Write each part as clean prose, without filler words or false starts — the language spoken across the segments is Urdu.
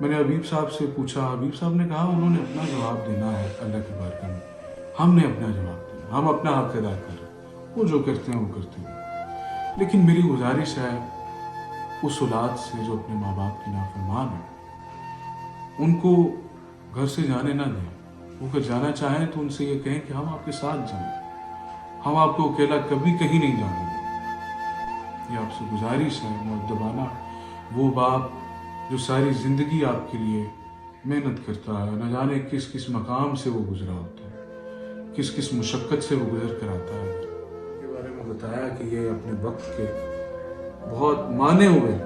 میں نے حبیب صاحب سے پوچھا, حبیب صاحب نے کہا انہوں نے اپنا جواب دینا ہے اللہ کی بارگاہ میں, ہم نے اپنا جواب دینا, ہم اپنا حق ادا کر رہے ہیں, وہ جو کرتے ہیں وہ کرتے ہیں. لیکن میری گزارش ہے اس اولاد سے جو اپنے ماں باپ کی نافرمان ہے, ان کو گھر سے جانے نہ دیں. وہ اگر جانا چاہیں تو ان سے یہ کہیں کہ ہم آپ کے ساتھ جائیں, ہم آپ کو اکیلا کبھی کہیں نہیں جانے دیں. یہ آپ سے گزارش ہے مؤدبانہ. وہ باپ جو ساری زندگی آپ کے لیے محنت کرتا ہے, نہ جانے کس کس مقام سے وہ گزرا ہوتا ہے, کس کس مشقت سے وہ گزر کر آتا ہے, کے بارے میں بتایا کہ یہ اپنے وقت کے بہت مانے ہوئے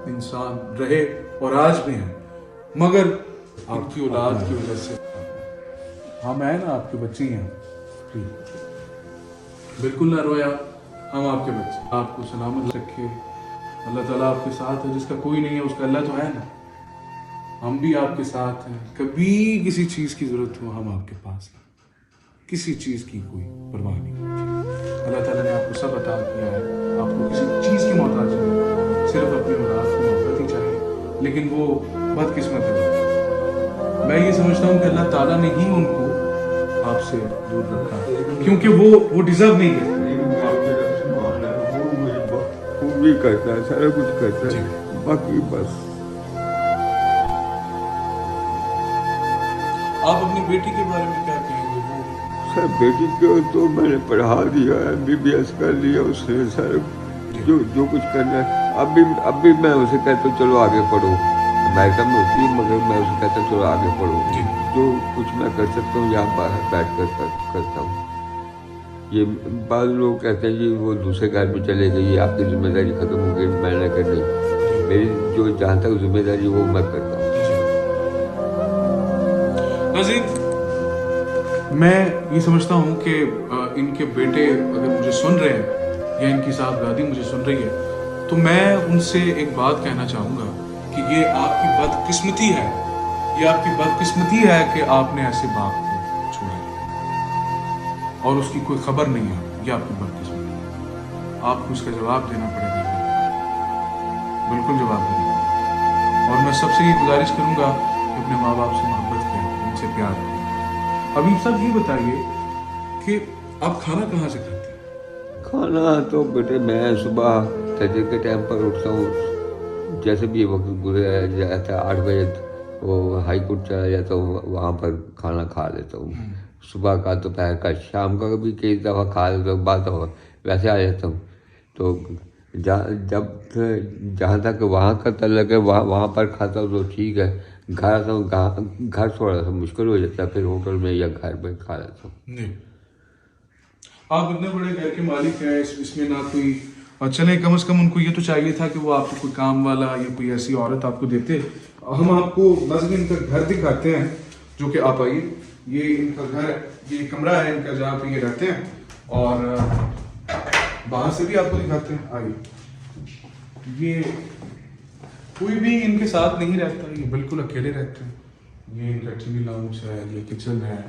انسان رہے اور آج بھی ہیں, مگر آپ کی اولاد کی وجہ سے ہم ہیں نا, آپ کے بچے ہیں, بالکل نہ رویا, ہم آپ کے بچے, آپ کو سلامت رکھے. اللہ تعالیٰ آپ کے ساتھ ہے, جس کا کوئی نہیں ہے اس کا اللہ تو ہے نا. ہم بھی آپ کے ساتھ ہیں, کبھی کسی چیز کی ضرورت ہو ہم آپ کے پاس ہیں, کسی چیز کی کوئی پرواہ نہیں. اللہ تعالیٰ نے آپ کو سب عطا کیا ہے, آپ کو کسی چیز کی محتاج نہیں, صرف اپنی اولاد کی محبت ہی چاہیے. لیکن وہ بدقسمت ہے. میں یہ سمجھتا ہوں کہ اللہ تعالیٰ نے ہی ان کو آپ سے دور رکھا, کیونکہ وہ ڈیزرو نہیں کرتے. وہ بھی کرتا ہے, سارا کچھ کرتا ہے, باقی بس. آپ اپنی بیٹی کے بارے میں کیا کہیں گے؟ سر بیٹی کو تو میں نے پڑھا دیا, MBBS کر لیا اس نے, سر جو کچھ کرنا ہے. اب بھی میں اسے کہتا ہوں چلو آگے پڑھو, امریکہ میں ہوتی ہے مگر میں اسے کہتا ہوں چلو آگے پڑھو, جو کچھ میں کر سکتا ہوں یہاں باہر بیٹھ کر کرتا ہوں. یہ بعض لوگ کہتے ہیں جی وہ دوسرے گھر میں چلے گئی, آپ کی ذمہ داری ختم ہو گئی. میں نے کہا نہیں, میری جو جہاں تک ذمہ داری وہ میں کرتا ہوں. ناظرین, میں یہ سمجھتا ہوں کہ ان کے بیٹے اگر مجھے سن رہے ہیں یا ان کی صاحبزادی مجھے سن رہی ہے, تو میں ان سے ایک بات کہنا چاہوں گا کہ یہ آپ کی بدقسمتی ہے, یہ آپ کی بدقسمتی ہے کہ آپ نے ایسے باپ کو چھوڑا اور اس کی کوئی خبر نہیں ہے. یہ آپ کی بدقسمتی ہے, آپ کو اس کا جواب دینا پڑے گا, بالکل جواب دینا پڑے گا. اور میں سب سے یہ گزارش کروں گا کہ اپنے ماں باپ سے محبت کریں, ان سے پیار کریں. حبیب صاحب یہ بتائیے کہ آپ کھانا کہاں سے کھاتے ہیں؟ کھانا تو بیٹے میں صبح تجر کے ٹائم پر اٹھتا ہوں, جیسے بھی وقت گزرا جاتا ہے 8 بجے وہ ہائی کورٹ چلا جاتا ہوں, وہاں پر کھانا کھا لیتا ہوں. صبح کا, دوپہر کا, شام کا بھی کئی دفعہ کھا لیتا ہوں, بعض دفعہ ویسے آ جاتا ہوں. تو جہاں تک وہاں کا تعلق ہے وہاں پر کھاتا ہوں تو ٹھیک ہے. گھر آتا ہوں, گھر تھوڑا سا مشکل ہو جاتا ہے, پھر ہوٹل میں یا گھر میں کھا لیتا ہوں. جی, آپ اتنے بڑے گھر کے مالک ہیں, اس میں نہ کوئی, اور چلیں کم از کم ان کو یہ تو چاہیے تھا کہ وہ آپ کو کوئی کام والا یا کوئی ایسی عورت آپ کو دیتے. ہم آپ کو ناظرین ان کا گھر دکھاتے ہیں, جو کہ آپ آئیے, یہ ان کا گھر, یہ کمرہ ہے ان کا جہاں پہ یہ رہتے ہیں, اور باہر سے بھی آپ کو دکھاتے ہیں. آئیے, یہ کوئی بھی ان کے ساتھ نہیں رہتا, یہ بالکل اکیلے رہتے ہیں. یہ ان کا ٹی وی لاؤنج ہے, یہ کچن ہے,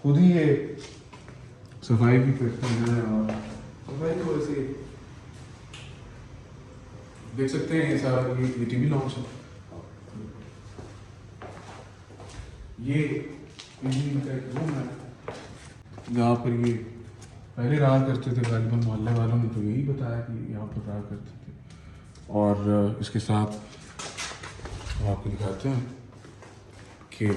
خود ہی یہ صفائی بھی کرتے ہیں, اور صفائی کی وجہ سے دیکھ سکتے ہیں یہ سارا, یہ ٹی وی لاؤنج ہے. یہ ان کا ایک روم ہے جہاں پر یہ پہلے رہا کرتے تھے. غالباً محلے والوں نے تو یہی بتایا کہ یہاں پر رہا کرتے تھے. اور اس کے ساتھ آپ کو دکھاتے ہیں کہ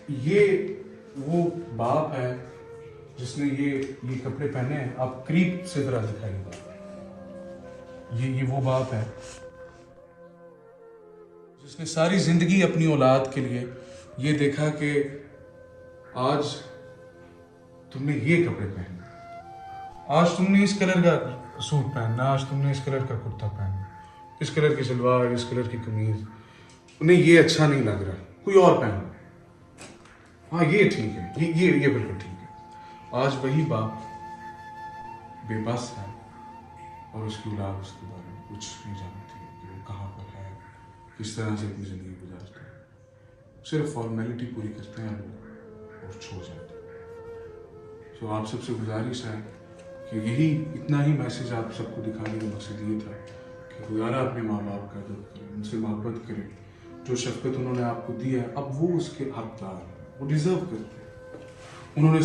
یہ وہ باپ ہے جس نے یہ کپڑے پہنے ہیں. آپ قریب سے ذرا دکھائیے گا, یہ وہ باپ ہے جس نے ساری زندگی اپنی اولاد کے لیے یہ دیکھا کہ آج تم نے یہ کپڑے پہنے, آج تم نے اس کلر کا سوٹ پہننا, آج تم نے اس کلر کا کرتا پہننا, اس کلر کی شلوار, اس کلر کی قمیض, انہیں یہ اچھا نہیں لگ رہا, کوئی اور پہننا. ہاں یہ ٹھیک ہے, یہ بالکل ٹھیک ہے. آج وہی باپ بے بس ہے اور اس کی اولاد اس کے بارے میں کچھ نہیں جانتی کہ وہ کہاں پر ہے, کس طرح سے اپنی زندگی گزارتا ہے. صرف فارمیلٹی پوری کرتے ہیں وہ اور چھوڑ جاتے ہیں. تو آپ سب سے گزارش ہے کہ یہی اتنا ہی میسیج آپ سب کو دکھانے کا مقصد یہ تھا کہ گزارا اپنے ماں باپ کا ادب کرے، ان سے محبت کرے، جو شفقت انہوں نے آپ کو دی ہے اب وہ اس کے حقدار ہیں، وہ ڈیزرو کرتے ہیں۔ انہوں نے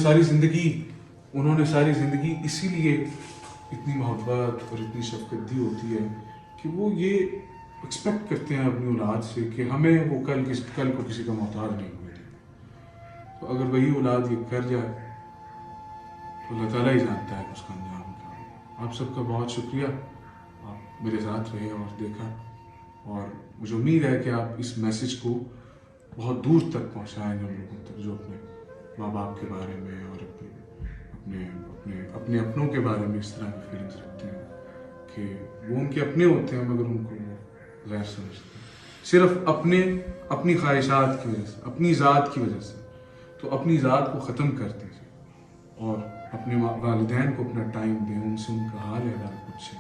ساری زندگی اسی لیے اتنی محبت اور اتنی شفقت دی ہوتی ہے کہ وہ یہ ایکسپیکٹ کرتے ہیں اپنی اولاد سے کہ ہمیں وہ کل کو کسی کا محتاج نہیں ہوئے تھے۔ تو اگر وہی اولاد یہ کر جائے تو اللہ تعالیٰ ہی جانتا ہے اس کا انجام کیا۔ آپ سب کا بہت شکریہ، آپ میرے ساتھ رہے اور دیکھا، اور مجھے امید ہے کہ آپ اس میسیج کو بہت دور تک پہنچائیں گے ان لوگوں تک جو اپنے ماں باپ کے بارے میں اور اپنے اپنوں کے بارے میں اس طرح کی فیلنگس رکھتے ہیں کہ وہ ان کے اپنے ہوتے ہیں مگر ان کو وہ غیر سمجھتے ہیں، صرف اپنی خواہشات کی وجہ سے، اپنی ذات کی وجہ سے۔ تو اپنی ذات کو ختم کر دیجیے اور اپنے والدین کو اپنا ٹائم دیں، ان سے ان کا حال احوال پوچھیں،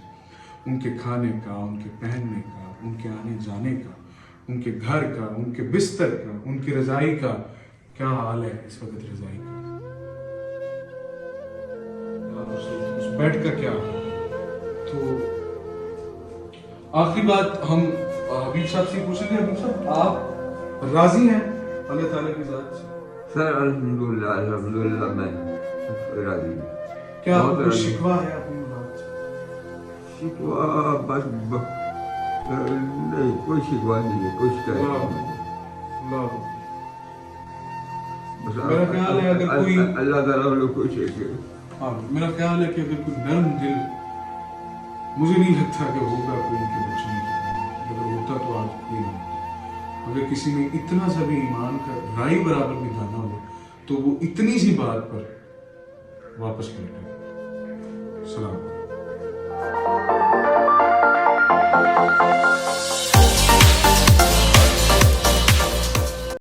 ان کے کھانے کا، ان کے پہننے کا، ان کے آنے جانے کا، ان کے گھر کا، ان کے بستر کا، ان کی رضائی کا کیا حال ہے اس وقت، رضائی کا، اس بیڈ کا کیا حال ہے۔ تو آخری بات ہم حبیب صاحب سے پوچھیں گے۔ حبیب صاحب، آپ راضی ہیں اللہ تعالیٰ کی ذات سے؟ سر الحمدللہ میں راضی ہوں۔ کیا کوئی شکوہ ہے اپنی اولاد سے؟ شکوہ بس نہیں، کوئی شکوہ نہیں ہے، کوئی شکایت نہیں ہے۔ میرا خیال ہے اگر کوئی اللہ تعالیٰ لوگ خوش ہے کہ میرا خیال ہے کہ اگر کوئی نرم دل، مجھے نہیں لگتا کہ ہوگا کوئی ان کے بچوں میں، اگر ہوتا تو آج کوئی نہ ہوتا۔ اگر کسی میں اتنا سا بھی ایمان کا رائی برابر بھی دانا ہو تو وہ اتنی سی بات پر واپس پلٹے۔ سلام۔